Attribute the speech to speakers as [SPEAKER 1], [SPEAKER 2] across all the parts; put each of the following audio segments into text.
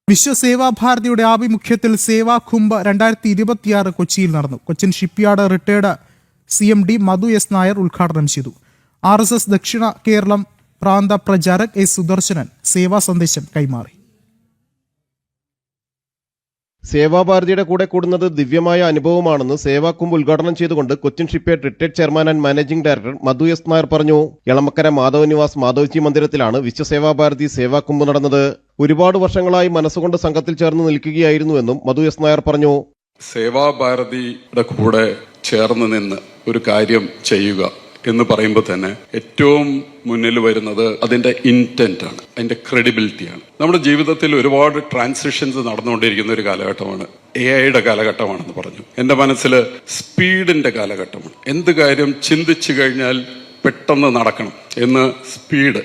[SPEAKER 1] വിശ്വസേവാഭാരതിയുടെ ആഭിമുഖ്യത്തിൽ സേവാകുംഭ് 2026 കൊച്ചിയിൽ നടന്നു. കൊച്ചിൻ ഷിപ്പ്യാർഡ് റിട്ടയർഡ് CMD മധു എസ് നായർ ഉദ്ഘാടനം ചെയ്തു. RSS ദക്ഷിണ കേരളം പ്രാന്ത പ്രചാരക് എസ് സുദർശനൻ സേവാ സന്ദേശം കൈമാറി.
[SPEAKER 2] സേവാഭാരതിയുടെ കൂടെ കൂടുന്നത് ദിവ്യമായ അനുഭവമാണെന്ന് സേവാകുംഭ് ഉദ്ഘാടനം ചെയ്തുകൊണ്ട് Cochin shipyard retired chairman and managing director Madhu S Nair പറഞ്ഞു. എളമക്കര മാധവ നിവാസ് മാധവജി മന്ദിരത്തിലാണ് വിശ്വസേവാഭാരതി സേവാകുംഭ് നടന്നത്. ഒരുപാട് വർഷങ്ങളായി മനസ്സുകൊണ്ട് സംഘത്തിൽ ചേർന്ന് നിൽക്കുകയായിരുന്നുവെന്നും മധു എസ് നായർ പറഞ്ഞു.
[SPEAKER 3] സേവാഭാരതിയുടെ കൂടെ ചേർന്ന് നിന്ന് ഒരു കാര്യം ചെയ്യുക എന്ന് പറയുമ്പോൾ തന്നെ ഏറ്റവും മുന്നിൽ വരുന്നത് അതിന്റെ ഇന്റന്റ് ആണ്, അതിന്റെ ക്രെഡിബിലിറ്റിയാണ്. നമ്മുടെ ജീവിതത്തിൽ ഒരുപാട് ട്രാൻസിഷൻസ് നടന്നുകൊണ്ടിരിക്കുന്ന ഒരു കാലഘട്ടമാണ്. AI കാലഘട്ടമാണെന്ന് പറഞ്ഞു. എന്റെ മനസ്സിൽ സ്പീഡിന്റെ കാലഘട്ടമാണ്. എന്ത് കാര്യം ചിന്തിച്ചു കഴിഞ്ഞാൽ പെട്ടെന്ന് നടക്കണം എന്ന് സ്പീഡ്,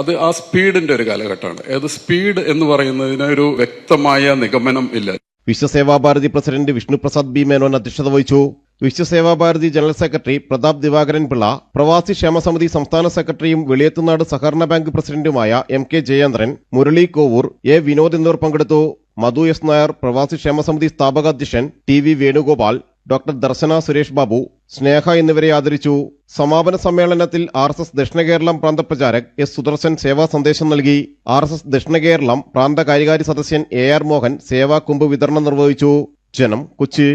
[SPEAKER 3] അത് ആ സ്പീഡിന്റെ ഒരു കാലഘട്ടമാണ്. ഏത് സ്പീഡ് എന്ന് പറയുന്നതിന് ഒരു വ്യക്തമായ നിഗമനം ഇല്ല.
[SPEAKER 2] വിശ്വസേവാഭാരതി പ്രസിഡന്റ് വിഷ്ണുപ്രസാദ് ബി മേനോൻ അധ്യക്ഷത വഹിച്ചു. വിശ്വസേവാഭാരതി ജനറൽ സെക്രട്ടറി പ്രതാപ് ദിവാകരൻ പിള്ള, പ്രവാസി ക്ഷേമസമിതി സംസ്ഥാന സെക്രട്ടറിയും വെളിയത്തുനാട് സഹകരണ ബാങ്ക് പ്രസിഡന്റുമായ MK ജയേന്ദ്രൻ, മുരളി കോവൂർ, A വിനോദ് എന്നിവർ പങ്കെടുത്തു. മധു എസ് നായർ, പ്രവാസി ക്ഷേമസമിതി സ്ഥാപക അധ്യക്ഷൻ TV വേണുഗോപാൽ, ഡോക്ടർ ദർശന സുരേഷ് ബാബു, സ്നേഹ എന്നിവരെ ആദരിച്ചു. സമാപന സമ്മേളനത്തിൽ RSS ദക്ഷിണ കേരളം പ്രാന്ത പ്രചാരക് S സുദർശൻ സേവാ സന്ദേശം നൽകി. RSS ദക്ഷിണ കേരളം പ്രാന്ത കാര്യകാരി സദസ്യൻ AR മോഹൻ സേവാകുംഭ് വിതരണം നിർവഹിച്ചു. ജനം, കൊച്ചി.